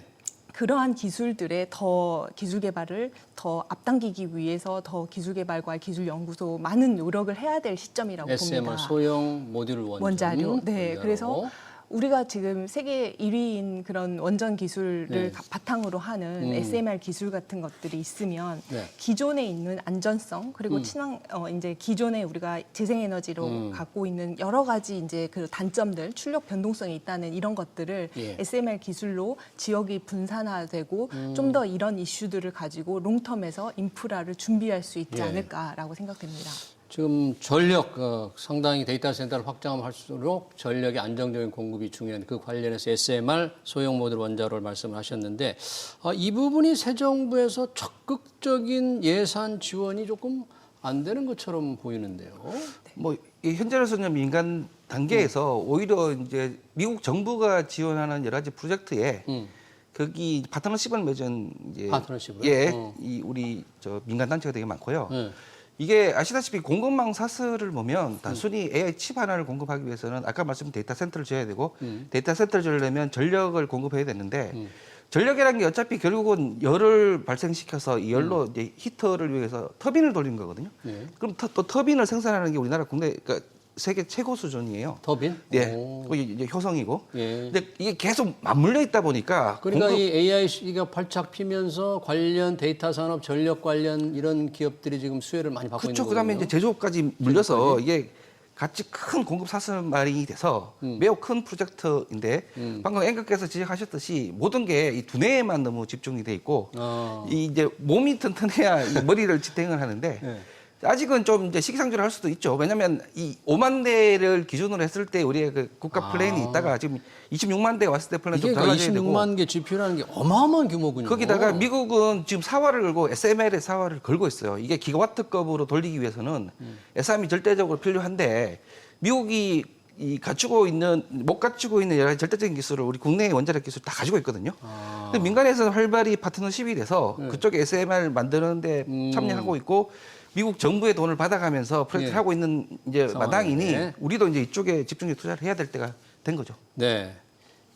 그러한 기술들의 더 기술 개발을 더 앞당기기 위해서 더 기술 개발과 기술 연구소 많은 노력을 해야 될 시점이라고 SMR 봅니다. 소형 모듈 원자료. 네, 원자로. 그래서 우리가 지금 세계 1위인 그런 원전 기술을 네. 바탕으로 하는 SMR 기술 같은 것들이 있으면 네. 기존에 있는 안전성 그리고 이제 기존에 우리가 재생에너지로 갖고 있는 여러 가지 이제 그 단점들, 출력 변동성이 있다는 이런 것들을 예. SMR 기술로 지역이 분산화되고 좀 더 이런 이슈들을 가지고 롱텀에서 인프라를 준비할 수 있지 예. 않을까라고 생각됩니다. 지금 전력 상당히 데이터 센터를 확장하면 할수록 전력의 안정적인 공급이 중요한 그 관련해서 SMR 소형 모듈 원자로를 말씀을 하셨는데 이 부분이 새 정부에서 적극적인 예산 지원이 조금 안 되는 것처럼 보이는데요. 뭐 현재로서는 민간 단계에서 오히려 이제 미국 정부가 지원하는 여러 가지 프로젝트에 거기 파트너십을 맺은 이제 파트너십을? 이 우리 민간 단체가 되게 많고요. 네. 이게 아시다시피 공급망 사슬을 보면 단순히 AI 칩 하나를 공급하기 위해서는 아까 말씀드린 데이터 센터를 지어야 되고 데이터 센터를 지으려면 전력을 공급해야 되는데 전력이라는 게 어차피 결국은 열을 발생시켜서 이 열로 이제 히터를 위해서 터빈을 돌리는 거거든요. 네. 그럼 또 터빈을 생산하는 게 우리나라 국내 그러니까 세계 최고 수준이에요. 터빈? 예. 오. 그게 이제 효성이고. 예. 근데 이게 계속 맞물려 있다 보니까 그러니까 이 AI 시기가 활짝 피면서 관련 데이터 산업, 전력 관련 이런 기업들이 지금 수혜를 많이 받고 그렇죠. 있는 거예요. 그다음에 이제 제조업까지 물려서 이게 같이 큰 공급 사슬망이 돼서 매우 큰 프로젝트인데 방금 앵커께서 지적하셨듯이 모든 게 이 두뇌에만 너무 집중이 돼 있고 이 이제 몸이 튼튼해야 이 머리를 지탱을 하는데 네. 아직은 좀 이제 시기상조를 할 수도 있죠. 왜냐하면 이 5만 대를 기준으로 했을 때 우리의 그 국가 플랜이 있다가 지금 26만 대 왔을 때 플랜 좀 이게 달라져야 되고. 26만 개 GPU라는 게 어마어마한 규모군요. 거기다가 미국은 지금 사활을 걸고 SMR의 사활을 걸고 있어요. 이게 기가와트급으로 돌리기 위해서는 SRAM이 절대적으로 필요한데 미국이 이 갖추고 있는 못 갖추고 있는 여러 가지 절대적인 기술을 우리 국내의 원자력 기술 다 가지고 있거든요. 근데 민간에서는 활발히 파트너십이 돼서 그쪽 SMR 만드는데 참여하고 있고 미국 정부의 돈을 받아가면서 프로젝트를 하고 있는 이제 마당이니 우리도 이제 이쪽에 집중적으로 투자를 해야 될 때가 된 거죠. 네.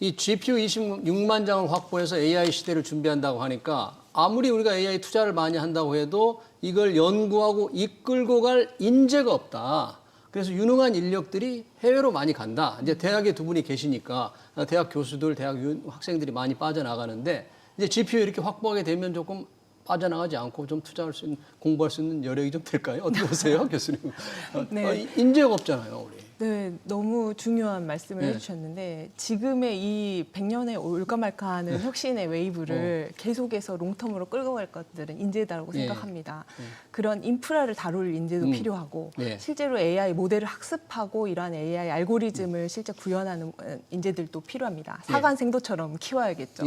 이 GPU 26만 장을 확보해서 AI 시대를 준비한다고 하니까 아무리 우리가 AI 투자를 많이 한다고 해도 이걸 연구하고 이끌고 갈 인재가 없다. 그래서 유능한 인력들이 해외로 많이 간다. 이제 대학에 두 분이 계시니까 대학 교수들, 대학 학생들이 많이 빠져나가는데 이제 GPU 이렇게 확보하게 되면 조금 빠져나가지 않고 좀 투자할 수 있는, 공부할 수 있는 여력이 좀 될까요? 어떻게 보세요, 교수님? 네. 인재가 없잖아요, 우리. 네, 너무 중요한 말씀을 해주셨는데 지금의 이 100년에 올까 말까 하는 혁신의 웨이브를 계속해서 롱텀으로 끌고 갈 것들은 인재다라고 생각합니다. 그런 인프라를 다룰 인재도 필요하고 실제로 AI 모델을 학습하고 이러한 AI 알고리즘을 실제 구현하는 인재들도 필요합니다. 사관생도처럼 키워야겠죠.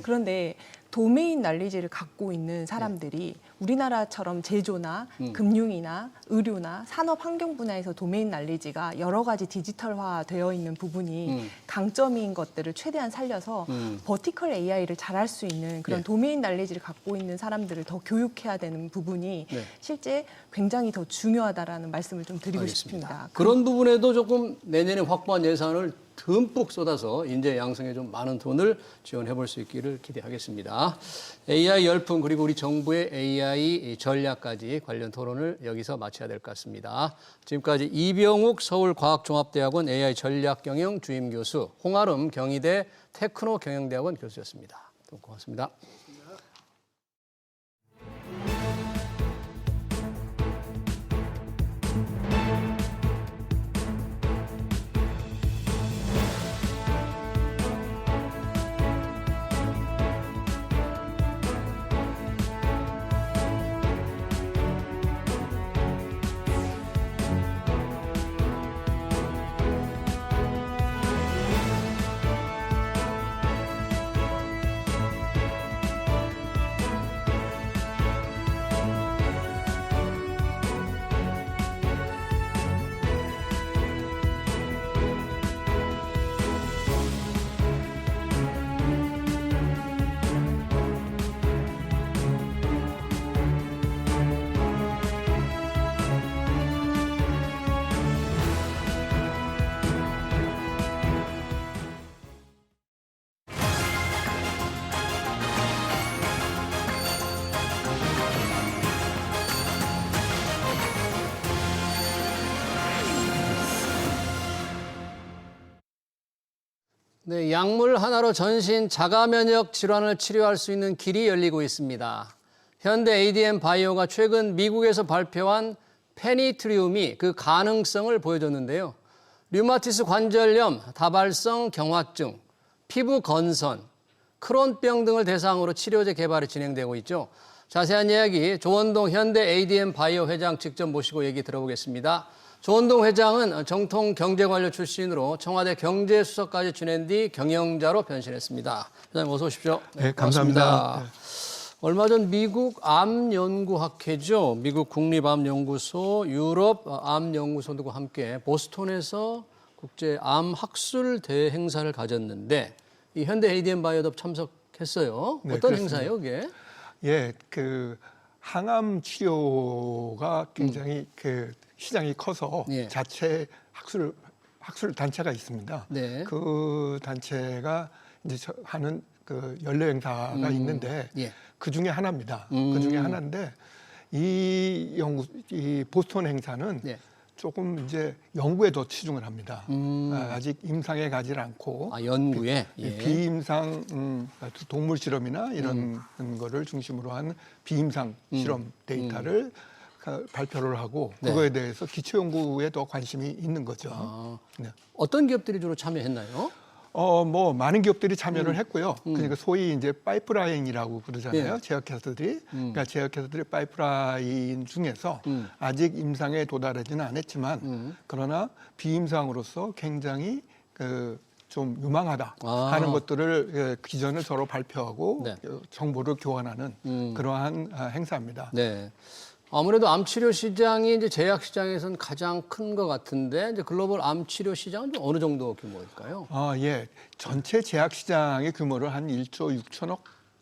그런데 도메인 난리지를 갖고 있는 사람들이 우리나라처럼 제조나 금융이나 의료나 산업 환경 분야에서 도메인 난리지가 여러 가지 디지털화 되어 있는 부분이 강점인 것들을 최대한 살려서 버티컬 AI를 잘할 수 있는 그런 도메인 난리지를 갖고 있는 사람들을 더 교육해야 되는 부분이 실제 굉장히 더 중요하다라는 말씀을 좀 드리고 싶습니다. 그런 부분에도 조금 내년에 확보한 예산을 듬뿍 쏟아서 인재 양성에 좀 많은 돈을 지원해 볼 수 있기를 기대하겠습니다. AI 열풍 그리고 우리 정부의 AI 전략까지 관련 토론을 여기서 마쳐야 될 것 같습니다. 지금까지 이병욱 서울과학종합대학원 AI 전략경영 주임 교수, 홍아름 경희대 테크노경영대학원 교수였습니다. 고맙습니다. 네, 약물 하나로 전신 자가 면역 질환을 치료할 수 있는 길이 열리고 있습니다. 현대 ADM 바이오가 최근 미국에서 발표한 페니트리움이 그 가능성을 보여줬는데요. 류마티스 관절염, 다발성 경화증, 피부 건선, 크론병 등을 대상으로 치료제 개발이 진행되고 있죠. 자세한 이야기 조원동 현대 ADM 바이오 회장 직접 모시고 얘기 들어보겠습니다. 조원동 회장은 정통 경제관료 출신으로 청와대 경제수석까지 지낸 뒤 경영자로 변신했습니다. 회장님 어서 오십시오. 네, 감사합니다. 얼마 전 미국 암연구학회죠. 미국 국립암연구소, 유럽 암연구소들과 함께 보스턴에서 국제 암학술 대행사를 가졌는데 이 현대 ADM 바이오도 참석했어요. 네, 어떤 그렇습니다. 행사예요, 이게? 예, 그 항암 치료가 굉장히 그 시장이 커서 자체 학술 단체가 있습니다. 네. 그 단체가 이제 하는 그 연례 행사가 있는데 그 중에 하나입니다. 그 중에 하나인데 이 보스턴 행사는 조금 이제 연구에 더 치중을 합니다. 아직 임상에 가지 않고 연구에 비임상 동물 실험이나 이런 거를 중심으로 한 비임상 실험 데이터를 발표를 하고 그거에 대해서 기초 연구에 더 관심이 있는 거죠. 네. 어떤 기업들이 주로 참여했나요? 뭐 많은 기업들이 참여를 했고요. 그러니까 소위 이제 파이프라인이라고 그러잖아요. 제약회사들이. 그러니까 제약회사들의 파이프라인 중에서 아직 임상에 도달하지는 않았지만 그러나 비임상으로서 굉장히 좀 유망하다 하는 것들을 기전을 서로 발표하고 정보를 교환하는 그러한 행사입니다. 네. 아무래도 암 치료 시장이 이제 제약 시장에서는 가장 큰 것 같은데 이제 글로벌 암 치료 시장은 좀 어느 정도 규모일까요? 예. 전체 제약 시장의 규모를 한 1조 6천억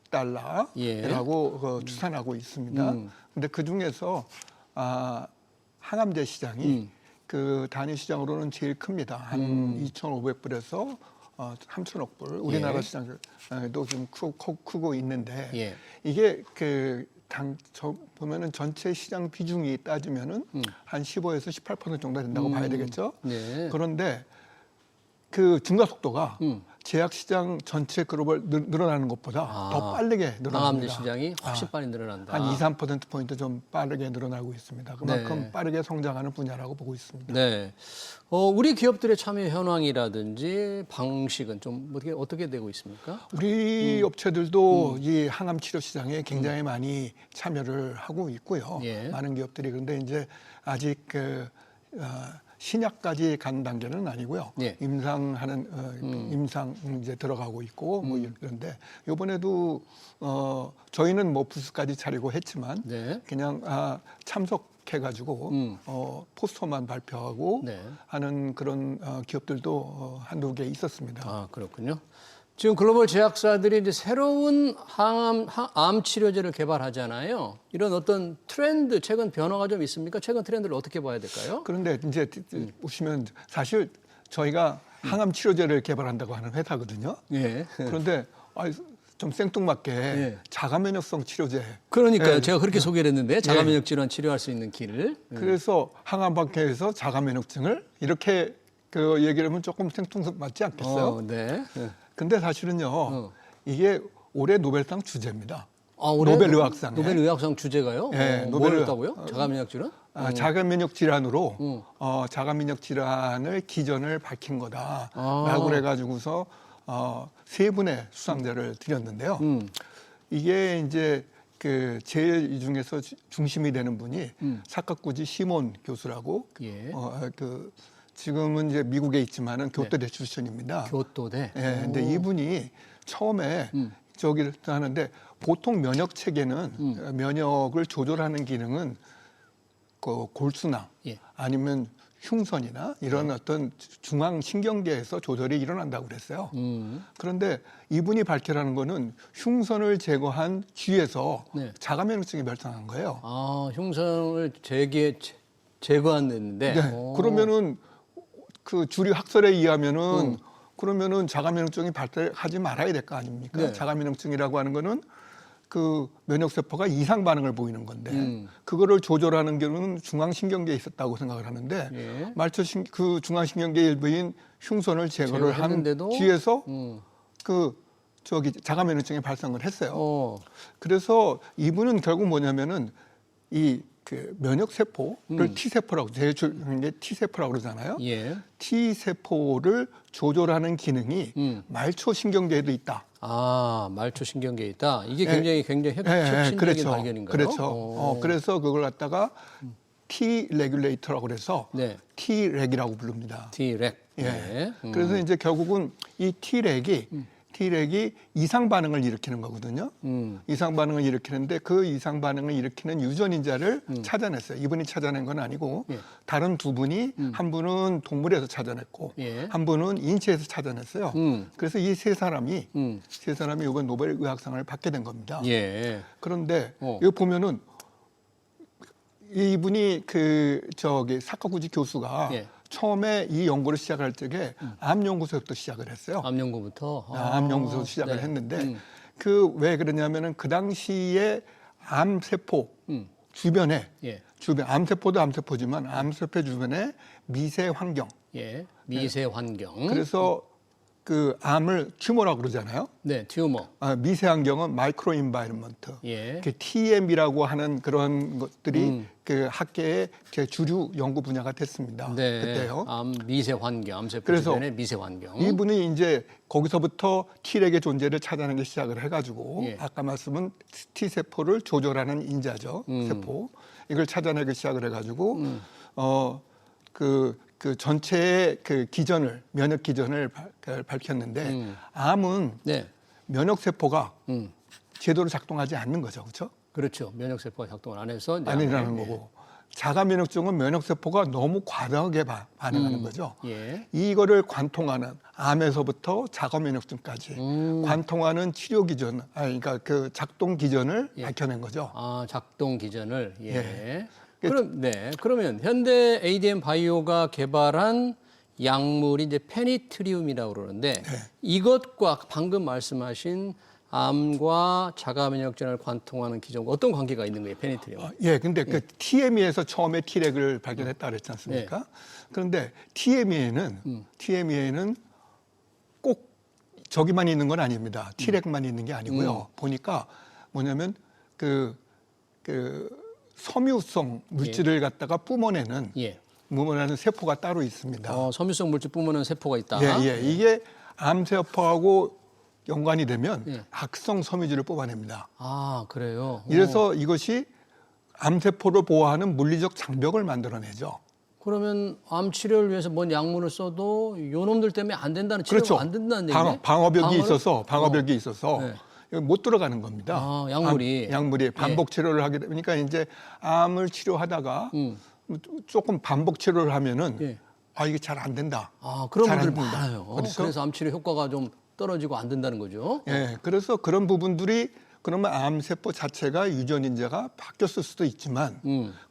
달러라고 추산하고 있습니다. 근데 그 중에서 항암제 시장이 그 단위 시장으로는 제일 큽니다. 한 2,500불에서 3천억 불. 우리나라 시장도 좀 크고 있는데 이게 보면은 전체 시장 비중이 따지면은 한 15에서 18% 정도 된다고 봐야 되겠죠. 그런데 그 증가 속도가 제약 시장 전체 글로벌 늘어나는 것보다 더 빠르게 늘어납니다. 항암제 시장이 훨씬 빨리 늘어난다. 한 2, 3%포인트 좀 빠르게 늘어나고 있습니다. 그만큼 빠르게 성장하는 분야라고 보고 있습니다. 네. 우리 기업들의 참여 현황이라든지 방식은 좀 어떻게 되고 있습니까? 우리 업체들도 이 항암 치료 시장에 굉장히 많이 참여를 하고 있고요. 많은 기업들이. 그런데 이제 아직 신약까지 간 단계는 아니고요. 임상 이제 들어가고 있고 뭐 이런데 이번에도 저희는 뭐 부스까지 차리고 했지만 그냥 참석해가지고 포스터만 발표하고 하는 그런 기업들도 한두 개 있었습니다. 그렇군요. 지금 글로벌 제약사들이 이제 새로운 암 치료제를 개발하잖아요. 이런 어떤 트렌드, 최근 변화가 좀 있습니까? 최근 트렌드를 어떻게 봐야 될까요? 그런데 이제 보시면 사실 저희가 항암 치료제를 개발한다고 하는 회사거든요. 그런데 좀 생뚱맞게 자가 면역성 치료제. 그러니까요. 제가 그렇게 소개를 했는데 자가 면역 질환 치료할 수 있는 길을. 그래서 항암방해에서 자가 면역증을 이렇게 그 얘기를 하면 조금 생뚱맞지 않겠어요? 근데 사실은요, 이게 올해 노벨상 주제입니다. 노벨 의학상. 노벨 의학상 주제가요? 뭐였다고요? 자가 면역 질환? 자가 면역 질환으로 자가 면역 질환을 기전을 밝힌 거다라고 그래가지고서 세 분의 수상자를 드렸는데요. 이게 이제 그 제일 이 중에서 중심이 되는 분이 사카구치 시몬 교수라고 지금은 이제 미국에 있지만은 교토대 출신입니다. 교토대. 근데 이분이 처음에 저기를 하는데 보통 면역 체계는 면역을 조절하는 기능은 그 골수나 아니면 흉선이나 이런 어떤 중앙신경계에서 조절이 일어난다고 그랬어요. 그런데 이분이 밝혀라는 거는 흉선을 제거한 쥐에서 자가 면역증이 발생한 거예요. 흉선을 제거했는데. 그러면은 그 주류 학설에 의하면은 그러면은 자가 면역증이 발달하지 말아야 될 거 아닙니까? 자가 면역증이라고 하는 거는 그 면역 세포가 이상 반응을 보이는 건데 그거를 조절하는 경우는 중앙신경계에 있었다고 생각을 하는데 말초 그 중앙신경계 일부인 흉선을 제거를 한 뒤에서 자가 면역증이 발생을 했어요. 그래서 이분은 결국 뭐냐면은 그 면역 세포를 T세포라고 제일 중요한 게 T세포라고 그러잖아요. T세포를 조절하는 기능이 말초 신경계에도 있다. 말초 신경계에 있다. 이게 굉장히 혁신적인 발견인가요? 그렇죠. 그래서 그걸 갖다가 T 레귤레이터라고 그래서 T렉이라고 부릅니다. T렉. 그래서 이제 결국은 이 T렉이 이상 반응을 일으키는 거거든요. 이상 반응을 일으키는데 그 이상 반응을 일으키는 유전인자를 찾아냈어요. 이분이 찾아낸 건 아니고 다른 두 분이 한 분은 동물에서 찾아냈고 한 분은 인체에서 찾아냈어요. 그래서 이 세 사람이 이번 노벨 의학상을 받게 된 겁니다. 그런데 여기 보면은 이분이 사카구치 교수가 처음에 이 연구를 시작할 적에 암연구소부터 시작을 했어요. 암연구부터? 암연구소 시작을 했는데 왜 그러냐면은 그 당시에 암세포 주변에 암세포도 암세포지만 암세포 주변에 미세 환경. 미세 환경. 그래서 그 암을 튜머라고 그러잖아요. 튜머. 미세 환경은 마이크로 인바이러먼트. 그 TM이라고 하는 그런 것들이 그 학계의 주류 연구 분야가 됐습니다. 그때요. 암 미세 환경, 암세포 주변의 미세 환경. 이분이 이제 거기서부터 T렉의 존재를 찾아내기 시작을 해가지고 아까 말씀은 T세포를 조절하는 인자죠. 세포. 이걸 찾아내기 시작을 해가지고 그 전체의 그 면역 기전을 밝혔는데 암은 면역 세포가 제대로 작동하지 않는 거죠, 그렇죠? 그렇죠. 면역세포가 작동을 안 해서 이제 아니라는 거고. 자가 면역증은 면역세포가 너무 과다하게 반응하는 거죠. 예. 이거를 관통하는 암에서부터 자가 면역증까지 관통하는 치료 기전, 그러니까 그 작동 기전을 밝혀낸 거죠. 아, 작동 기전을. 예. 예. 그러면 현대 ADM 바이오가 개발한 약물이 이제 페니트리움이라고 그러는데 이것과 방금 말씀하신 암과 자가 면역전을 관통하는 기전과 어떤 관계가 있는 거예요, 페니트리움? 예, 근데 그 TME에서 처음에 T렉을 발견했다 그랬지 않습니까? 그런데 TME에는 꼭 저기만 있는 건 아닙니다. T렉만 있는 게 아니고요. 보니까 뭐냐면 그 섬유성 물질을 갖다가 뿜어내는 세포가 따로 있습니다. 섬유성 물질 뿜어내는 세포가 있다. 예. 이게 암세포하고 연관이 되면 악성 섬유질을 뽑아냅니다. 아, 그래요? 이래서 이것이 암세포를 보호하는 물리적 장벽을 만들어내죠. 그러면 암 치료를 위해서 뭔 약물을 써도 요놈들 때문에 안 된다는 치료가 그렇죠. 안 된다는 얘기네? 방어벽이 있어서 못 들어가는 겁니다. 아, 약물이 반복 치료를 하게 되니까 이제 암을 치료하다가 조금 반복 치료를 하면은 이게 잘 안 된다. 아, 그런 잘안 분들 된다. 많아요. 그렇죠? 그래서 암 치료 효과가 좀 떨어지고 안 된다는 거죠. 예, 그래서 그런 부분들이 그러면 암세포 자체가 유전인자가 바뀌었을 수도 있지만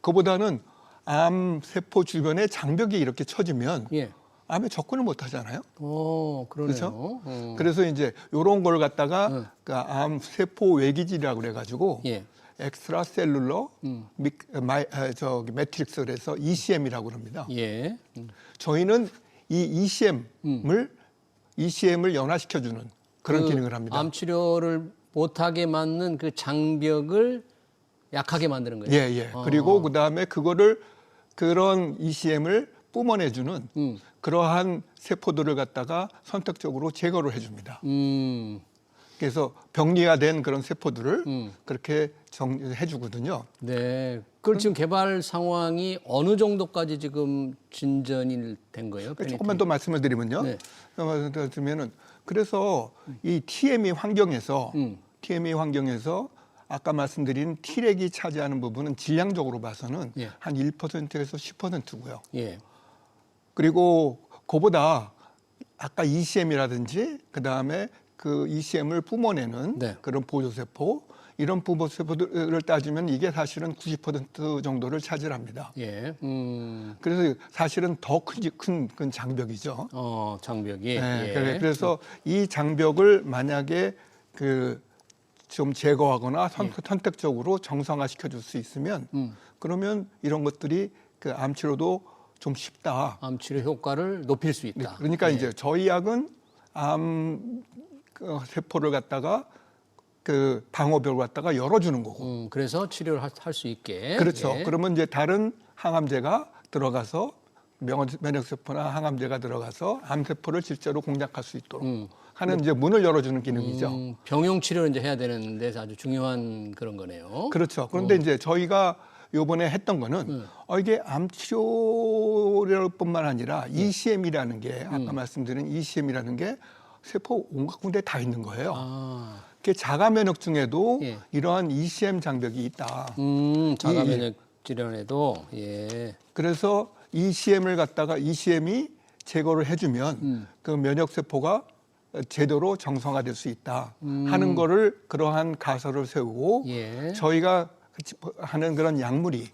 그보다는 암세포 주변에 장벽이 이렇게 쳐지면 암에 접근을 못 하잖아요. 그러네요. 그렇죠? 그래서 이제 이런 걸 갖다가 그 암세포 외기질이라고 그래가지고 엑스트라셀룰러 매트릭스 그래서 ECM이라고 합니다. 저희는 이 ECM을 연화시켜주는 그런 기능을 합니다. 암 치료를 못하게 만든 그 장벽을 약하게 만드는 거예요. 예. 그리고 그 다음에 그런 ECM을 뿜어내주는 그러한 세포들을 갖다가 선택적으로 제거를 해줍니다. 그래서 병리가 된 그런 세포들을 그렇게 해주거든요. 네. 그걸 지금 개발 상황이 어느 정도까지 지금 진전이 된 거예요? 조금만 더 말씀을 드리면요. 드리면은 그래서 이 TME 환경에서 아까 말씀드린 T렉이 차지하는 부분은 질량적으로 봐서는 한 1%에서 10%고요. 그리고 그보다 아까 ECM이라든지 그다음에 그 ECM을 뿜어내는 그런 보조세포 이런 보조세포들을 따지면 이게 사실은 90% 정도를 차지합니다. 그래서 사실은 더 큰 장벽이죠. 장벽이. 그래서 이 장벽을 만약에 좀 제거하거나 선택적으로 정상화시켜 줄 수 있으면 그러면 이런 것들이 그 암치료도 좀 쉽다. 암치료 효과를 높일 수 있다. 그러니까 이제 저희 약은 암 세포를 갖다가 그 방어벽을 갖다가 열어주는 거고. 그래서 치료를 할 수 있게. 그렇죠. 그러면 이제 다른 항암제가 들어가서 면역세포나 항암제가 들어가서 암세포를 실제로 공략할 수 있도록 하는 이제 문을 열어주는 기능이죠. 병용 치료를 이제 해야 되는 데서 아주 중요한 그런 거네요. 그렇죠. 그런데 이제 저희가 요번에 했던 거는 이게 암 치료뿐만 아니라 ECM이라는 게 아까 말씀드린 ECM이라는 게 세포 온갖 군데 다 있는 거예요. 그 자가 면역증에도 이러한 ECM 장벽이 있다. 자가 면역 질환에도 그래서 ECM이 제거를 해주면 그 면역 세포가 제대로 정상화될 수 있다 하는 거를 그러한 가설을 세우고 저희가 하는 그런 약물이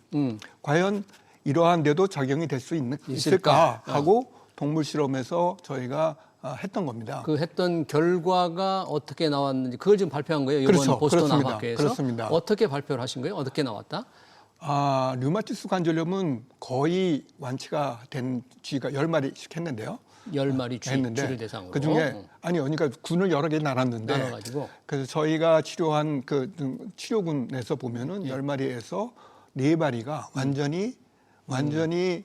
과연 이러한 데도 적용이 될 수 있을까 하고 동물 실험에서 저희가 했던 겁니다. 그 했던 결과가 어떻게 나왔는지 그걸 지금 발표한 거예요. 이번 그렇죠. 보스턴 그렇습니다. 암학회에서. 그렇습니다. 어떻게 발표를 하신 거예요? 어떻게 나왔다? 류마티스 관절염은 거의 완치가 된 쥐가 10마리씩 했는데요. 10마리 쥐를 대상으로. 그중에 그러니까 군을 여러 개 나눴는데 나눠가지고. 그래서 저희가 치료한 그 치료군에서 보면은 10마리에서 4마리가 완전히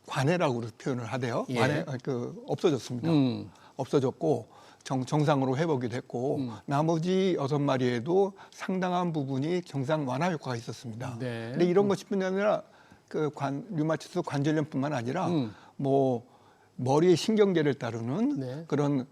관해라고 표현을 하대요. 없어졌습니다. 없어졌고 정상으로 회복이 됐고 나머지 6마리에도 상당한 부분이 정상 완화 효과가 있었습니다. 근데 이런 것뿐만 아니라 류마티스 관절염뿐만 아니라 뭐 머리의 신경계를 따르는 그런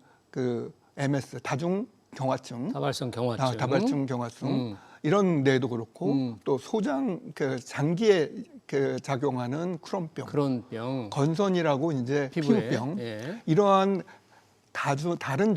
MS 다중 경화증, 다발성 경화증, 다발성 경화증 이런 데도 그렇고 또 소장 그 장기에 그 작용하는 크론병, 크론병, 건선이라고 이제 피부에, 피부병 예. 이러한 다른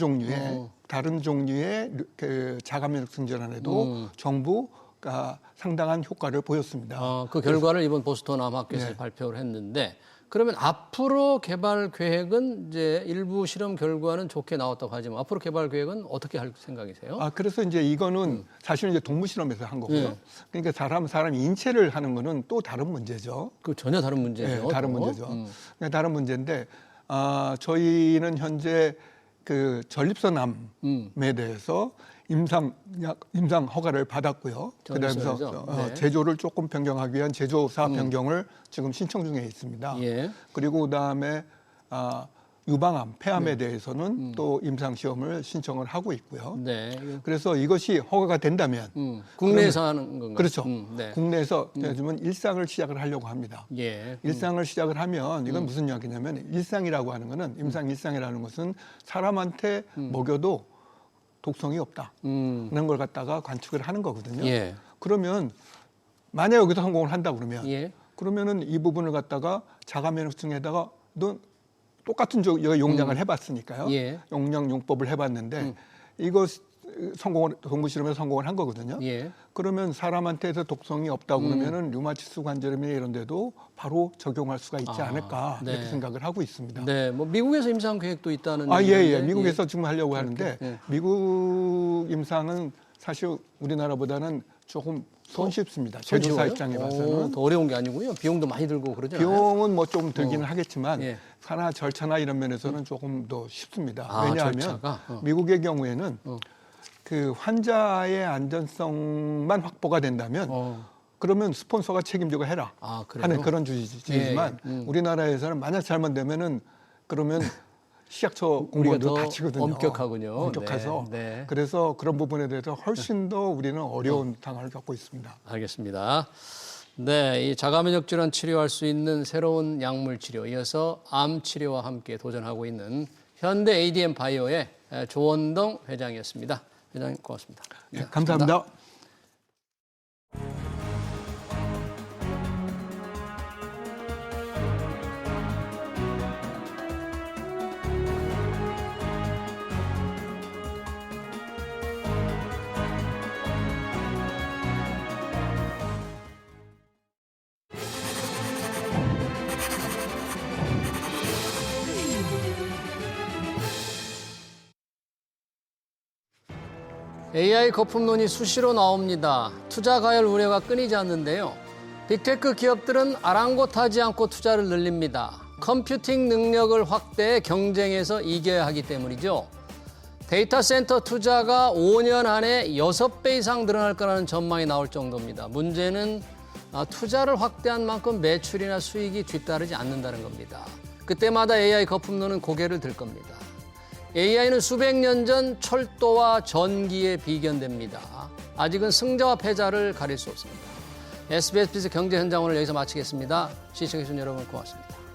종류의 그 자가면역 증진환에도 정부가 상당한 효과를 보였습니다. 그 결과를 이번 보스턴 암학교에서 네. 발표를 했는데 그러면 앞으로 개발 계획은 이제 일부 실험 결과는 좋게 나왔다고 하지만 앞으로 개발 계획은 어떻게 할 생각이세요? 그래서 이제 이거는 사실은 이제 동물 실험에서 한 거고요. 예. 그러니까 사람 인체를 하는 거는 또 다른 문제죠. 그 전혀 다른 문제죠. 네, 다른 또. 문제죠. 그러니까 다른 문제인데 저희는 현재 그 전립선암에 대해서 임상 허가를 받았고요. 그다음에서 전립선이죠? 네. 제조를 조금 변경하기 위한 제조사 변경을 지금 신청 중에 있습니다. 예. 그리고 그다음에 유방암, 폐암에 대해서는 또 임상 시험을 신청을 하고 있고요. 네. 그래서 이것이 허가가 된다면 국내에서 하는 건가요? 그렇죠. 네. 국내에서 요즘은 일상을 시작을 하려고 합니다. 예. 일상을 시작을 하면 이건 무슨 이야기냐면 일상이라고 하는 거는 일상이라는 것은 사람한테 먹여도 독성이 없다는 걸 갖다가 관측을 하는 거거든요. 예. 그러면 만약 여기서 성공을 한다 그러면 예. 그러면은 이 부분을 갖다가 자가면역증에다가 똑같은 용량을 해봤으니까요. 예. 용량 용법을 해봤는데 이거 동물 실험에서 성공을 한 거거든요. 예. 그러면 사람한테서 독성이 없다고 그러면은 류마티스 관절염이나 이런 데도 바로 적용할 수가 있지 않을까 네. 이렇게 생각을 하고 있습니다. 네. 뭐 미국에서 임상 계획도 있다는 예. 얘기인데, 미국에서 지금 하려고 하는데 예. 미국 임상은 사실 우리나라보다는 조금 손쉽습니다. 제조사 손쉬워요? 입장에 봐서는. 더 어려운 게 아니고요. 비용도 많이 들고 그러잖아요. 비용은 뭐 좀 들기는 하겠지만 예. 산하 절차나 이런 면에서는 조금 더 쉽습니다. 아, 왜냐하면 절차가? 미국의 경우에는 그 환자의 안전성만 확보가 된다면 그러면 스폰서가 책임지고 해라 그래요? 하는 그런 주의지만 예. 우리나라에서는 만약 잘못되면은 그러면 시약처 공무원도 우리가 더 다치거든요. 엄격하군요. 엄격해서. 네, 네. 그래서 그런 부분에 대해서 훨씬 더 우리는 어려운 상황을 겪고 있습니다. 알겠습니다. 네, 이 자가면역 질환 치료할 수 있는 새로운 약물 치료, 이어서 암 치료와 함께 도전하고 있는 현대 ADM 바이오의 조원동 회장이었습니다. 회장님 고맙습니다. 네, 감사합니다. AI 거품론이 수시로 나옵니다. 투자 가열 우려가 끊이지 않는데요. 빅테크 기업들은 아랑곳하지 않고 투자를 늘립니다. 컴퓨팅 능력을 확대해 경쟁에서 이겨야 하기 때문이죠. 데이터 센터 투자가 5년 안에 6배 이상 늘어날 거라는 전망이 나올 정도입니다. 문제는 투자를 확대한 만큼 매출이나 수익이 뒤따르지 않는다는 겁니다. 그때마다 AI 거품론은 고개를 들 겁니다. AI는 수백 년 전 철도와 전기에 비견됩니다. 아직은 승자와 패자를 가릴 수 없습니다. SBS 경제 현장 오늘 여기서 마치겠습니다. 시청해주신 여러분 고맙습니다.